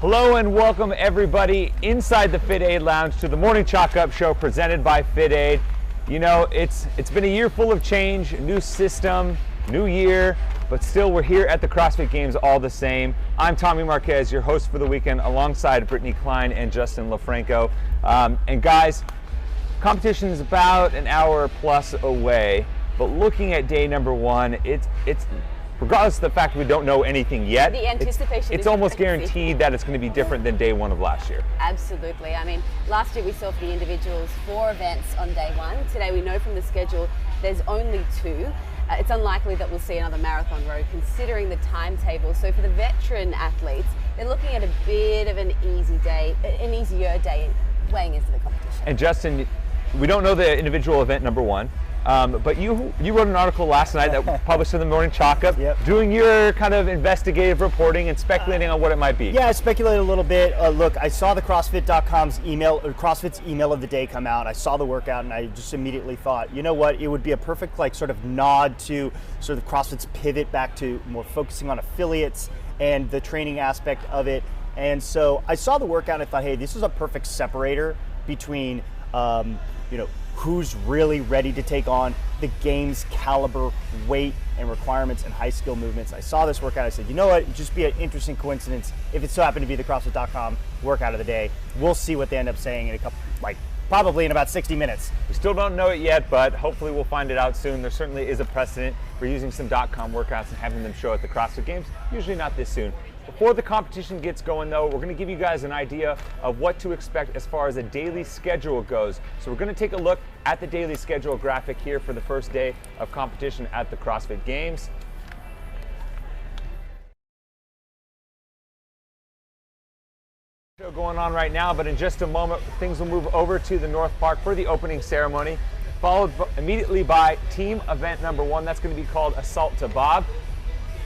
Hello and welcome everybody inside the FITAID Lounge to the Morning Chalk Up Show presented by FITAID. You know, it's been a year full of change, new system, new year, but still we're here at the CrossFit Games all the same. I'm Tommy Marquez, your host for the weekend, alongside Brittany Klein and Justin LaFranco. And guys, competition is about an hour plus away, but looking at day number one, it's regardless of the fact we don't know anything yet, the anticipation it's almost guaranteed that it's going to be different than day one of last year. Absolutely. I mean, last year we saw for the individuals 4 events on day one. Today we know from the schedule there's only 2. It's unlikely that we'll see another marathon row considering the timetable. So for the veteran athletes, they're looking at a bit of an easier day weighing into the competition. And Justin, we don't know the individual event number one. But you wrote an article last night that was published in the Morning Chalk Up, doing your kind of investigative reporting and speculating on what it might be. Yeah, I speculated a little bit. Look, I saw the CrossFit.com's email, or CrossFit's email of the day come out. I saw the workout and I just immediately thought, you know what, it would be a perfect sort of nod to sort of CrossFit's pivot back to more focusing on affiliates and the training aspect of it. And so I saw the workout and I thought, hey, this is a perfect separator between, who's really ready to take on the game's caliber, weight, and requirements and high skill movements. I saw this workout, I said, you know what, it'd just be an interesting coincidence if it so happened to be the CrossFit.com workout of the day. We'll see what they end up saying in probably in about 60 minutes. We still don't know it yet, but hopefully we'll find it out soon. There certainly is a precedent for using some .com workouts and having them show at the CrossFit Games, usually not this soon. Before the competition gets going though, we're going to give you guys an idea of what to expect as far as a daily schedule goes. So we're going to take a look at the daily schedule graphic here for the first day of competition at the CrossFit Games. Show going on right now, but in just a moment things will move over to the North Park for the opening ceremony, followed immediately by team event number 1. That's going to be called Assault to Bob.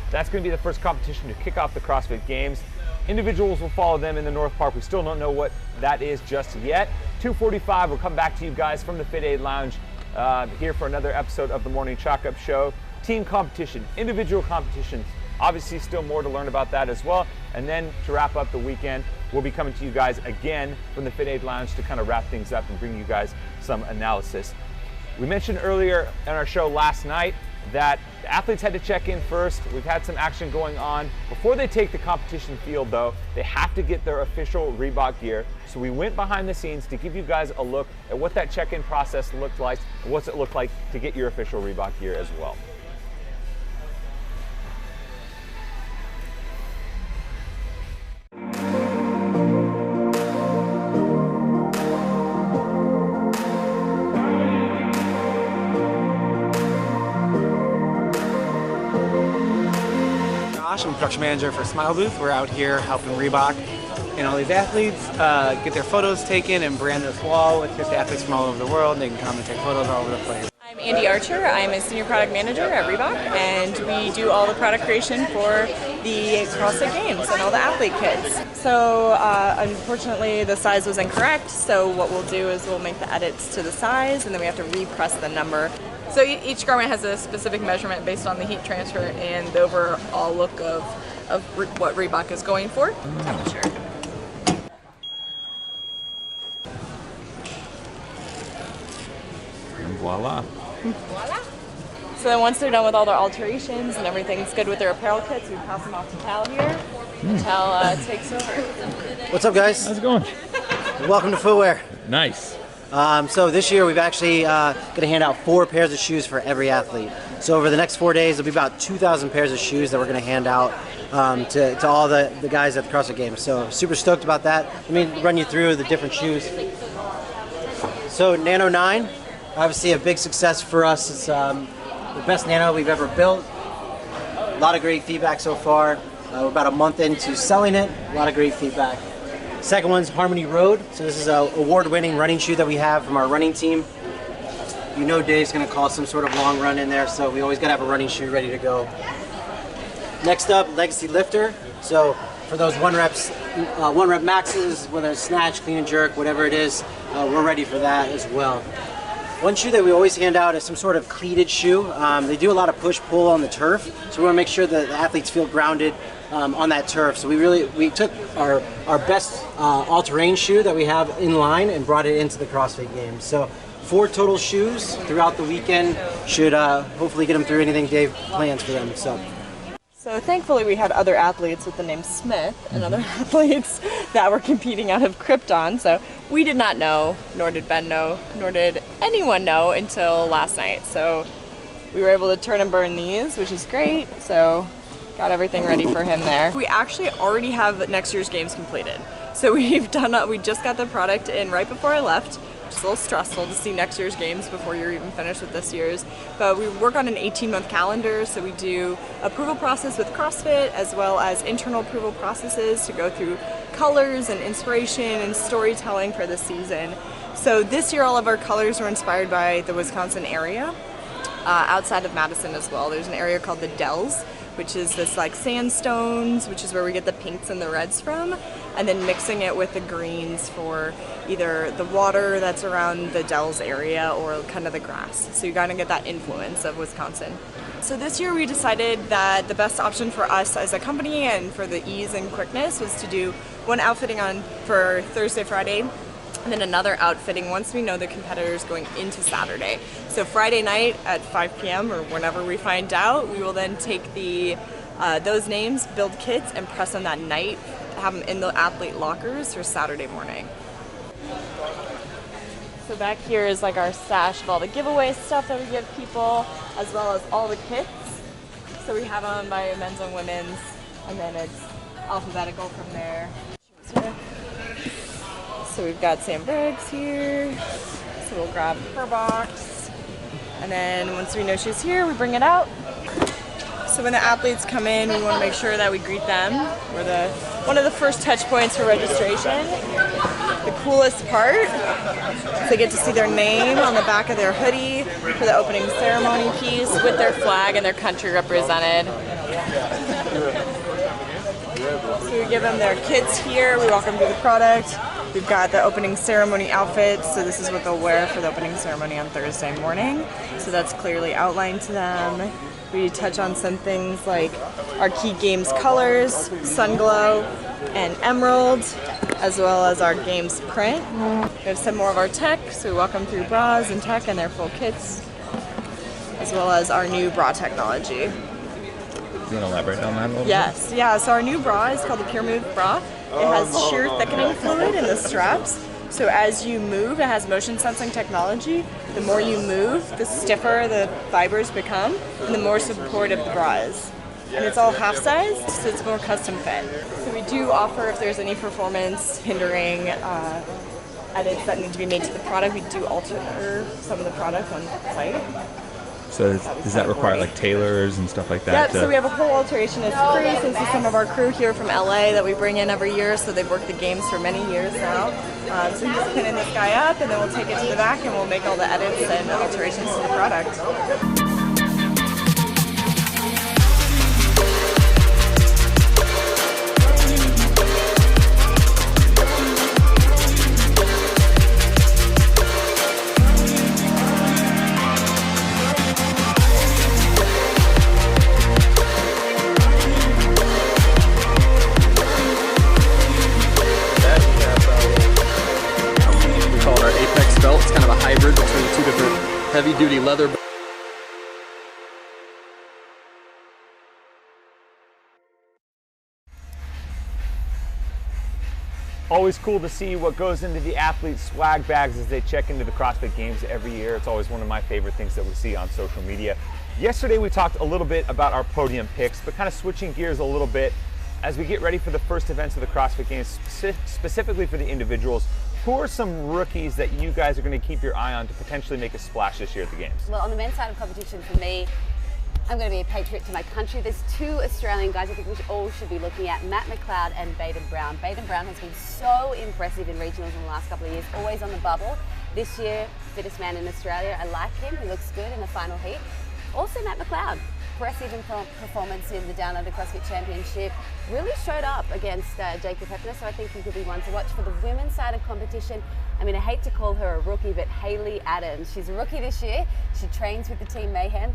That's going to be the first competition to kick off the CrossFit Games. Individuals will follow them in the North Park. We still don't know what that is just yet. 2:45, we'll come back to you guys from the FITAID Lounge here for another episode of the Morning Chalk Up Show. Team competition, individual competitions, obviously still more to learn about that as well. And then to wrap up the weekend, we'll be coming to you guys again from the FITAID Lounge to kind of wrap things up and bring you guys some analysis. We mentioned earlier in our show last night that the athletes had to check in first. We've had some action going on. Before they take the competition field though, they have to get their official Reebok gear. So we went behind the scenes to give you guys a look at what that check-in process looked like and what's it look like to get your official Reebok gear as well. I'm production manager for Smile Booth. We're out here helping Reebok and all these athletes get their photos taken and brand this wall with 50 athletes from all over the world. They can come and take photos all over the place. I'm Andy Archer. I'm a senior product manager at Reebok, and we do all the product creation for the CrossFit Games and all the athlete kits. So unfortunately the size was incorrect, so what we'll do is we'll make the edits to the size and then we have to repress the number. So each garment has a specific measurement based on the heat transfer and the overall look of what Reebok is going for. Temperature. And voila. Voila. So then once they're done with all their alterations and everything's good with their apparel kits, we pass them off to Tal here. Tal takes over. What's up, guys? How's it going? Welcome to Footwear. Nice. So this year we've actually going to hand out 4 pairs of shoes for every athlete. So over the next 4 days there'll be about 2,000 pairs of shoes that we're going to hand out to all the guys at the CrossFit Games. So super stoked about that. Let me run you through the different shoes. So Nano 9, obviously a big success for us. It's the best Nano we've ever built. A lot of great feedback so far. We're about a month into selling it. A lot of great feedback. Second one's Harmony Road. So this is an award-winning running shoe that we have from our running team. You know Dave's going to call some sort of long run in there, so we always got to have a running shoe ready to go. Next up, Legacy Lifter. So for those one rep maxes, whether it's snatch, clean and jerk, whatever it is, we're ready for that as well. One shoe that we always hand out is some sort of cleated shoe. They do a lot of push-pull on the turf, so we want to make sure that the athletes feel grounded on that turf. So we took our best all-terrain shoe that we have in line and brought it into the CrossFit Games. So 4 total shoes throughout the weekend should hopefully get them through anything Dave plans for them. So thankfully we had other athletes with the name Smith and other athletes that were competing out of Krypton. So we did not know, nor did Ben know, nor did anyone know until last night. So we were able to turn and burn these, which is great. So got everything ready for him there. We actually already have next year's games completed. So we just got the product in right before I left. It's a little stressful to see next year's games before you're even finished with this year's. But we work on an 18-month calendar, so we do approval process with CrossFit as well as internal approval processes to go through colors and inspiration and storytelling for the season. So this year all of our colors were inspired by the Wisconsin area, outside of Madison as well. There's an area called the Dells, which is this like sandstones, which is where we get the pinks and the reds from, and then mixing it with the greens for either the water that's around the Dells area or kind of the grass. So you gotta get that influence of Wisconsin. So this year we decided that the best option for us as a company and for the ease and quickness was to do one outfitting on for Thursday, Friday, and then another outfitting once we know the competitors going into Saturday. So Friday night at 5 p.m. or whenever we find out, we will then take those names, build kits, and press them that night, have them in the athlete lockers for Saturday morning. So back here is like our stash of all the giveaway stuff that we give people, as well as all the kits. So we have them by men's and women's, and then it's alphabetical from there. So we've got Sam Briggs here, so we'll grab her box, and then once we know she's here, we bring it out. So when the athletes come in, we want to make sure that we greet them. We're one of the first touch points for registration. The coolest part is they get to see their name on the back of their hoodie for the opening ceremony piece with their flag and their country represented. So we give them their kits here, we walk them through the product. We've got the opening ceremony outfits, so this is what they'll wear for the opening ceremony on Thursday morning. So that's clearly outlined to them. We touch on some things like our key games colors, Sunglow and Emerald, as well as our games print. We have some more of our tech, so we walk them through bras and tech and their full kits, as well as our new bra technology. You want to elaborate on that a little bit? Yes, yeah, so our new bra is called the Pure Move bra. It has sheer thickening fluid in the straps, so as you move, it has motion sensing technology. The more you move, the stiffer the fibers become, and the more supportive the bra is. And it's all half-sized, so it's more custom fit. So we do offer, if there's any performance hindering edits that need to be made to the product, we do alter some of the product on site. So does that require like tailors and stuff like that? Yep, so we have a whole alterationist crew. So this is some of our crew here from LA that we bring in every year, so they've worked the games for many years now. So we just pin this guy up and then we'll take it to the back and we'll make all the edits and alterations to the product. It's kind of a hybrid between 2 different heavy-duty leather. Always cool to see what goes into the athletes' swag bags as they check into the CrossFit Games every year. It's always one of my favorite things that we see on social media. Yesterday we talked a little bit about our podium picks, but kind of switching gears a little bit as we get ready for the first events of the CrossFit Games, specifically for the individuals. Who are some rookies that you guys are going to keep your eye on to potentially make a splash this year at the Games? Well, on the men's side of competition, for me, I'm going to be a patriot to my country. There's 2 Australian guys I think we all should be looking at, Matt McLeod and Baden Brown. Baden Brown has been so impressive in regionals in the last couple of years, always on the bubble. This year, fittest man in Australia. I like him, he looks good in the final heat. Also Matt McLeod, impressive in performance in the Down Under CrossFit Championship. really showed up against Jacob Hepner, so I think he could be one to watch. For the women's side of competition, I mean, I hate to call her a rookie, but Hayley Adams, she's a rookie this year. She trains with the Team Mayhem,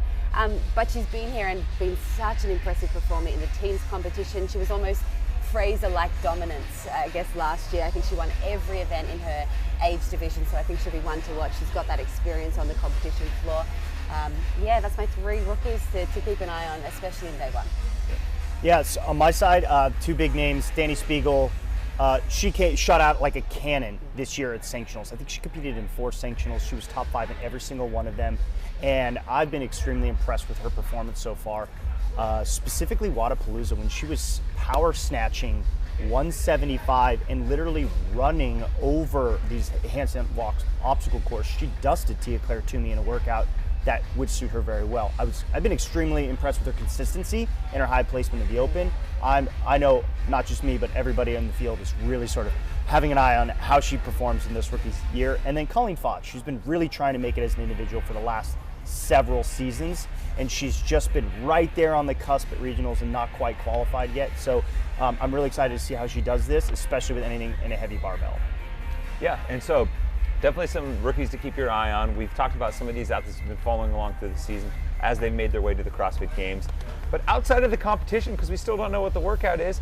but she's been here and been such an impressive performer in the teams competition. She was almost Fraser-like dominance, I guess, last year. I think she won every event in her age division, so I think she'll be one to watch. She's got that experience on the competition floor. Yeah, that's my 3 rookies to keep an eye on, especially in day 1. Yes, on my side, 2 big names. Dani Spiegel, she shot out like a cannon this year at Sanctionals. I think she competed in 4 Sanctionals. She was top 5 in every single one of them. And I've been extremely impressed with her performance so far. Specifically Wadapalooza, when she was power snatching 175 and literally running over these handstand walks obstacle course. She dusted Tia-Clair Toomey in a workout that would suit her very well. I've been extremely impressed with her consistency and her high placement in the open. I know not just me, but everybody in the field is really sort of having an eye on how she performs in this rookie's year. And then Colleen Fott, she's been really trying to make it as an individual for the last several seasons, and she's just been right there on the cusp at regionals and not quite qualified yet. So I'm really excited to see how she does this, especially with anything in a heavy barbell. Yeah, and so definitely some rookies to keep your eye on. We've talked about some of these athletes who've been following along through the season as they made their way to the CrossFit Games. But outside of the competition, because we still don't know what the workout is,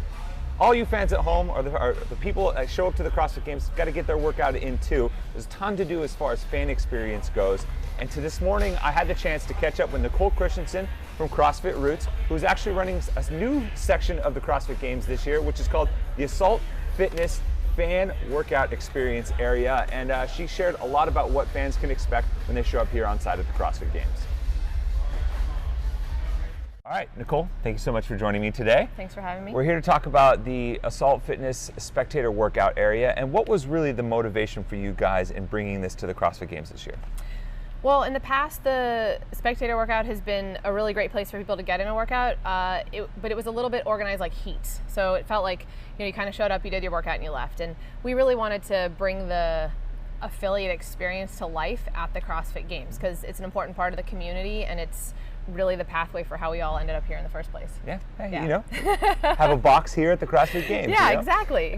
all you fans at home or the people that show up to the CrossFit Games have got to get their workout in too. There's a ton to do as far as fan experience goes. And to this morning, I had the chance to catch up with Nicole Christensen from CrossFit Roots, who's actually running a new section of the CrossFit Games this year, which is called the Assault Fitness Fan Workout Experience Area. And she shared a lot about what fans can expect when they show up here on site at the CrossFit Games. All right, Nicole, thank you so much for joining me today. Thanks for having me. We're here to talk about the Assault Fitness Spectator Workout Area, and what was really the motivation for you guys in bringing this to the CrossFit Games this year? Well, in the past, the spectator workout has been a really great place for people to get in a workout, but it was a little bit organized like heat. So it felt like, you kind of showed up, you did your workout, and you left. And we really wanted to bring the affiliate experience to life at the CrossFit Games, because it's an important part of the community, and it's really the pathway for how we all ended up here in the first place. Yeah, hey, have a box here at the CrossFit Games. Yeah, exactly.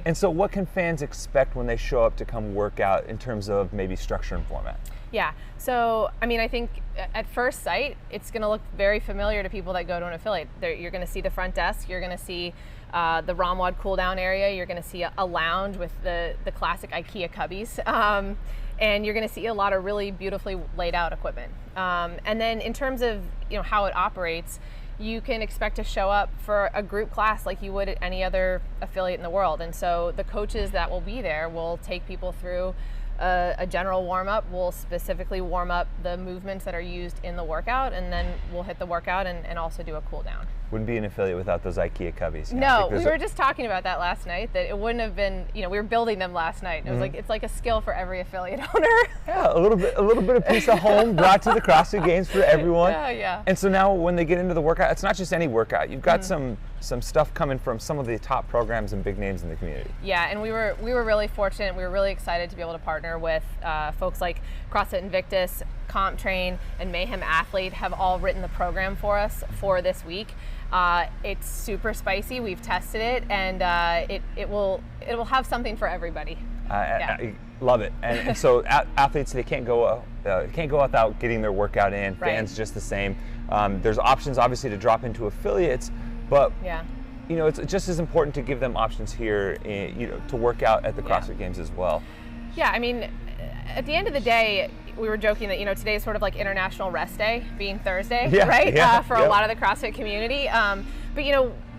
And so what can fans expect when they show up to come work out in terms of maybe structure and format? Yeah, so I mean, I think at first sight, it's going to look very familiar to people that go to an affiliate. You're going to see the front desk, you're going to see the ROMWAD cool down area, you're going to see a lounge with the classic IKEA cubbies, and you're going to see a lot of really beautifully laid out equipment. And then in terms of how it operates, you can expect to show up for a group class like you would at any other affiliate in the world. And so the coaches that will be there will take people through a general warm-up. We'll specifically warm up the movements that are used in the workout, and then we'll hit the workout and also do a cool down. Wouldn't be an affiliate without those IKEA cubbies. No, we were just talking about that last night, that it wouldn't have been, we were building them last night, and it was like, it's like a skill for every affiliate owner. Yeah, a little bit of piece of home brought to the CrossFit Games for everyone. Yeah. And so now when they get into the workout, it's not just any workout. You've got some stuff coming from some of the top programs and big names in the community. Yeah, and we were really fortunate. We were really excited to be able to partner with folks like CrossFit Invictus, Comp Train, and Mayhem Athlete have all written the program for us for this week. It's super spicy. We've tested it, and it will have something for everybody. I love it. And so athletes, they can't go without getting their workout in. Right. Fans just the same. There's options obviously to drop into affiliates, but it's just as important to give them options here, to work out at the CrossFit Games as well. Yeah, I mean, at the end of the day, we were joking that today is sort of like International Rest Day, being Thursday, right? For a lot of the CrossFit community. But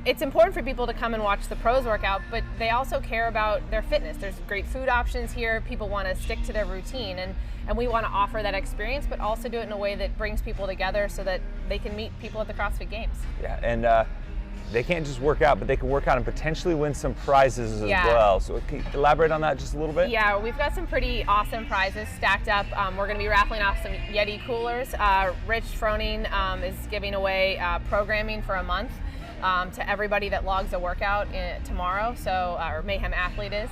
it's important for people to come and watch the pros work out, but they also care about their fitness. There's great food options here. People want to stick to their routine, and we want to offer that experience, but also do it in a way that brings people together so that they can meet people at the CrossFit Games. Yeah, and they can't just work out, but they can work out and potentially win some prizes as well. So can you elaborate on that just a little bit? Yeah, we've got some pretty awesome prizes stacked up. We're going to be raffling off some Yeti coolers. Rich Froning is giving away programming for a month to everybody that logs a workout tomorrow, or Mayhem Athlete is.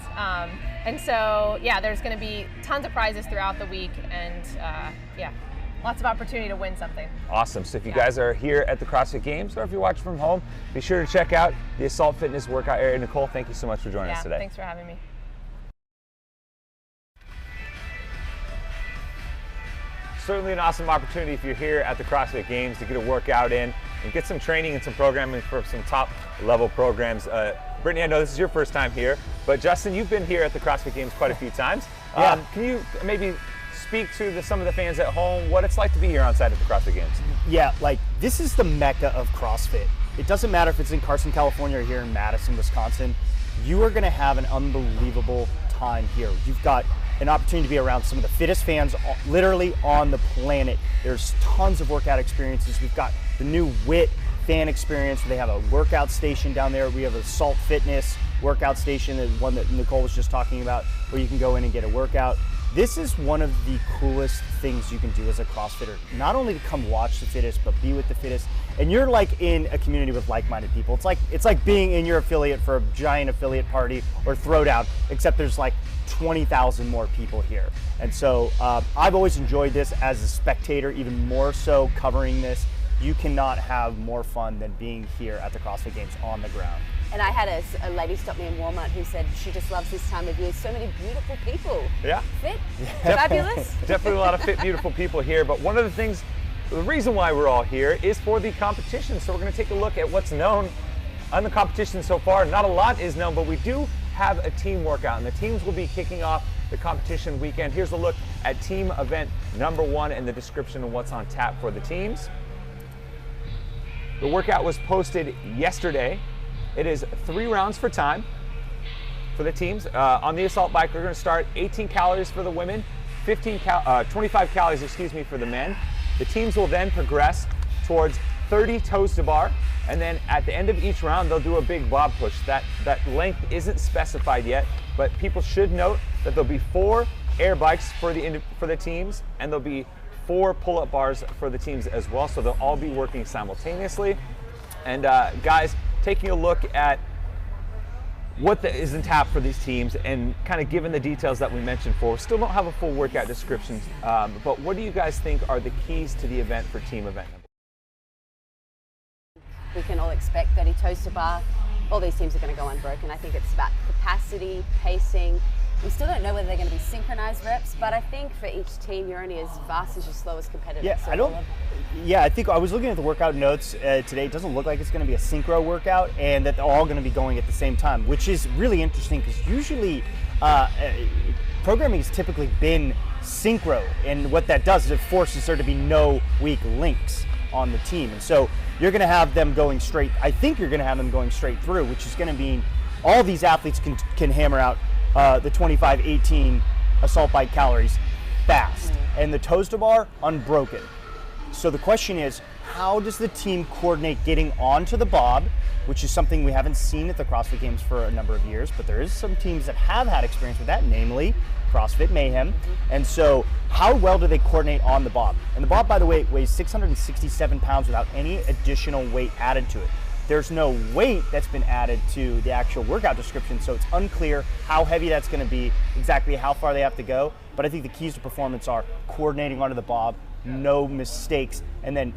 And so, there's going to be tons of prizes throughout the week, and lots of opportunity to win something. Awesome. So if you guys are here at the CrossFit Games, or if you're watching from home, be sure to check out the Assault Fitness workout area. Nicole, thank you so much for joining us today. Thanks for having me. Certainly an awesome opportunity if you're here at the CrossFit Games to get a workout in and get some training and some programming for some top level programs. Brittany, I know this is your first time here, but Justin, you've been here at the CrossFit Games quite a few times. Can you maybe speak to some of the fans at home what it's like to be here on site at the CrossFit Games? Yeah, like this is the mecca of CrossFit. It doesn't matter if it's in Carson, California or here in Madison, Wisconsin. You are going to have an unbelievable time here. You've got an opportunity to be around some of the fittest fans literally on the planet. There's tons of workout experiences. We've got the new WIT fan experience where they have a workout station down there. We have Assault Fitness workout station, the one that Nicole was just talking about, where you can go in and get a workout. This is one of the coolest things you can do as a CrossFitter. Not only to come watch the fittest, but be with the fittest. And you're like in a community with like-minded people. It's like being in your affiliate for a giant affiliate party or throwdown, except there's like 20,000 more people here. And so I've always enjoyed this as a spectator, even more so covering this. You cannot have more fun than being here at the CrossFit Games on the ground. And I had a lady stop me in Walmart who said she just loves this time of year. So many beautiful people. Yeah. Fit, fabulous. Definitely a lot of fit, beautiful people here. But one of the things, the reason why we're all here is for the competition. So we're going to take a look at what's known on the competition so far. Not a lot is known, but we do have a team workout, and the teams will be kicking off the competition weekend. Here's a look at team event number 1 and the description of what's on tap for the teams. The workout was posted yesterday. It is 3 rounds for time for the teams. On the assault bike, we're going to start 18 calories for the women, 25 calories, for the men. The teams will then progress towards 30 toes to bar, and then at the end of each round, they'll do a big bob push. That length isn't specified yet, but people should note that there'll be 4 air bikes for the teams, and there'll be 4 pull-up bars for the teams as well, so they'll all be working simultaneously. And guys, taking a look at what is in tap for these teams and kind of given the details that we mentioned for, still don't have a full workout description, but what do you guys think are the keys to the event for team event? We can all expect 30 toes to bar. All these teams are going to go unbroken. I think it's about capacity, pacing. We still don't know whether they're going to be synchronized reps, but I think for each team, you're only as fast as your slowest competitor. Yeah, I think I was looking at the workout notes today. It doesn't look like it's going to be a synchro workout, and that they're all going to be going at the same time, which is really interesting because usually programming has typically been synchro, and what that does is it forces there to be no weak links on the team, and so you're going to have them going straight. I think you're going to have them going straight through, which is going to mean all these athletes can hammer out the 25-18 assault bike calories fast, and the toes to bar unbroken. So the question is, how does the team coordinate getting onto the bob, which is something we haven't seen at the CrossFit Games for a number of years, but there is some teams that have had experience with that, namely CrossFit Mayhem. And so how well do they coordinate on the bob? And the bob, by the way, weighs 667 pounds without any additional weight added to it. There's no weight that's been added to the actual workout description, so it's unclear how heavy that's going to be, exactly how far they have to go. But I think the keys to performance are coordinating onto the bob, no mistakes, and then,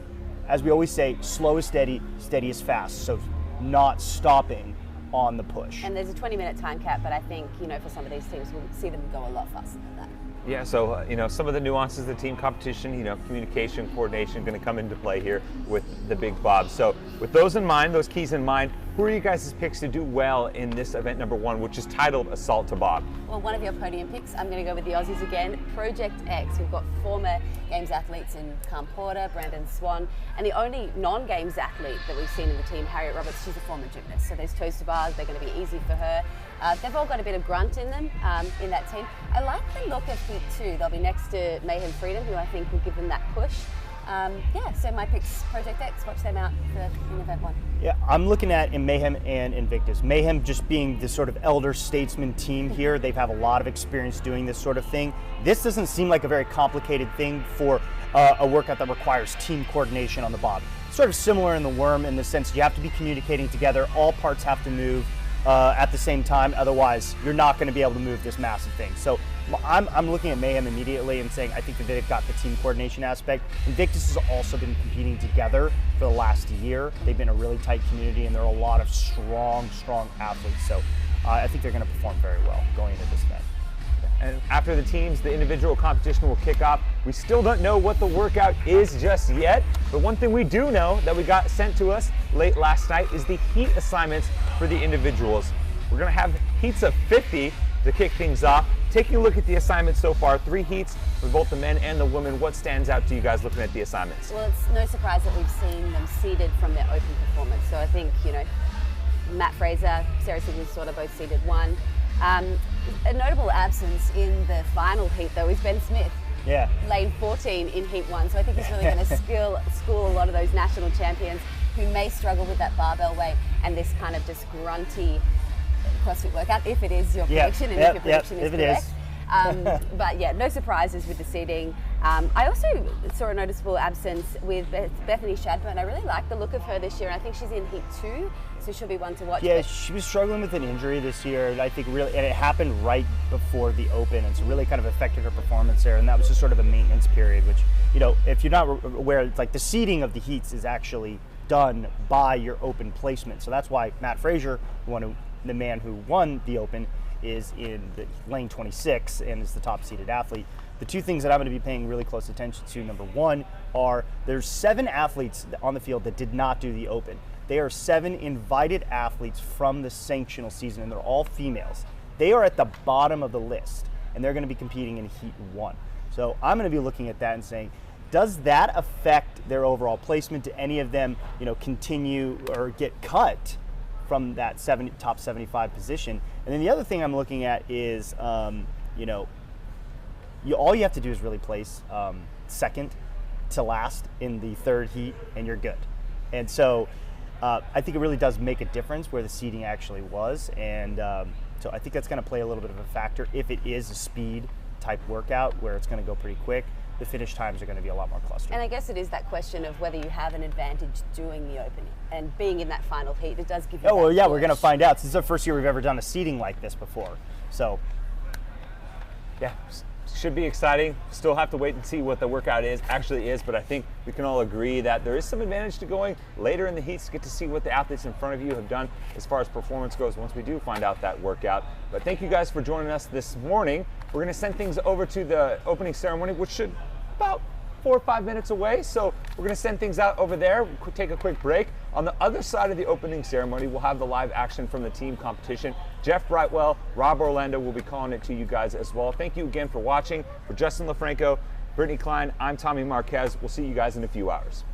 as we always say, slow is steady, steady is fast. So not stopping on the push. And there's a 20-minute time cap, but I think, for some of these teams, we'll see them go a lot faster than that. Yeah, so some of the nuances of the team competition, communication, coordination, going to come into play here with the big bob. So with those in mind, those keys in mind, who are you guys' picks to do well in this event number 1, which is titled Assault to Bob? Well, one of your podium picks, I'm going to go with the Aussies again, Project X. We've got former Games athletes in Calm Porter, Brandon Swan, and the only non-Games athlete that we've seen in the team, Harriet Roberts. She's a former gymnast, so those toes to bars, they're going to be easy for her. They've all got a bit of grunt in them in that team. I like the look of Heat 2. They'll be next to Mayhem Freedom, who I think will give them that push. So my pick's Project X. Watch them out in event 1. Yeah, I'm looking at in Mayhem and Invictus. Mayhem just being the sort of elder statesman team here. They have a lot of experience doing this sort of thing. This doesn't seem like a very complicated thing for a workout that requires team coordination on the bob. Sort of similar in the Worm in the sense you have to be communicating together. All parts have to move. at the same time. Otherwise, you're not going to be able to move this massive thing. So I'm looking at Mayhem immediately and saying I think that they've got the team coordination aspect. Invictus has also been competing together for the last year. They've been a really tight community, and there are a lot of strong athletes. So I think they're going to perform very well going into this event. And after the teams, the individual competition will kick off. We still don't know what the workout is just yet, but one thing we do know that we got sent to us late last night is the heat assignments for the individuals. We're gonna have heats of 50 to kick things off. Taking a look at the assignments so far, 3 heats for both the men and the women. What stands out to you guys looking at the assignments? Well, it's no surprise that we've seen them seeded from their open performance. So I think, Matt Fraser, Sarah Sigler's daughter, both seeded 1. A notable absence in the final heat, though, is Ben Smith. Yeah. Lane 14 in heat 1. So I think he's really going to school a lot of those national champions who may struggle with that barbell weight and this kind of just grunty CrossFit workout, if it is your prediction, and if your prediction is correct. But yeah, no surprises with the seeding. I also saw a noticeable absence with Bethany Shadburn. I really like the look of her this year, and I think she's in heat 2, so she'll be one to watch. Yeah, she was struggling with an injury this year, and I think really, and it happened right before the Open, and so really kind of affected her performance there, and that was just sort of a maintenance period, which, if you're not aware, it's like the seeding of the heats is actually done by your Open placement. So that's why Matt Fraser, the man who won the Open, is in the lane 26 and is the top seeded athlete. The 2 things that I'm going to be paying really close attention to, number 1, are there's 7 athletes on the field that did not do the Open. They are 7 invited athletes from the sanctional season, and they're all females. They are at the bottom of the list, and they're going to be competing in heat 1. So I'm going to be looking at that and saying, does that affect their overall placement? Do any of them, continue or get cut from that top 75 position? And then the other thing I'm looking at is, all you have to do is really place second to last in the 3rd heat, and you're good. And so I think it really does make a difference where the seeding actually was, and so I think that's going to play a little bit of a factor. If it is a speed type workout where it's going to go pretty quick, the finish times are going to be a lot more clustered. And I guess it is that question of whether you have an advantage doing the Open, and being in that final heat, it does give you we're push. going to find out. This is the first year we've ever done a seeding like this before. So, yeah, should be exciting. Still have to wait and see what the workout actually is, but I think we can all agree that there is some advantage to going later in the heats to get to see what the athletes in front of you have done as far as performance goes once we do find out that workout. But thank you guys for joining us this morning. We're going to send things over to the opening ceremony, which should about 4 or 5 minutes away. So we're going to send things out over there. We'll take a quick break. On the other side of the opening ceremony, we'll have the live action from the team competition. Jeff Brightwell, Rob Orlando will be calling it to you guys as well. Thank you again for watching. For Justin LaFranco, Brittany Klein, I'm Tommy Marquez. We'll see you guys in a few hours.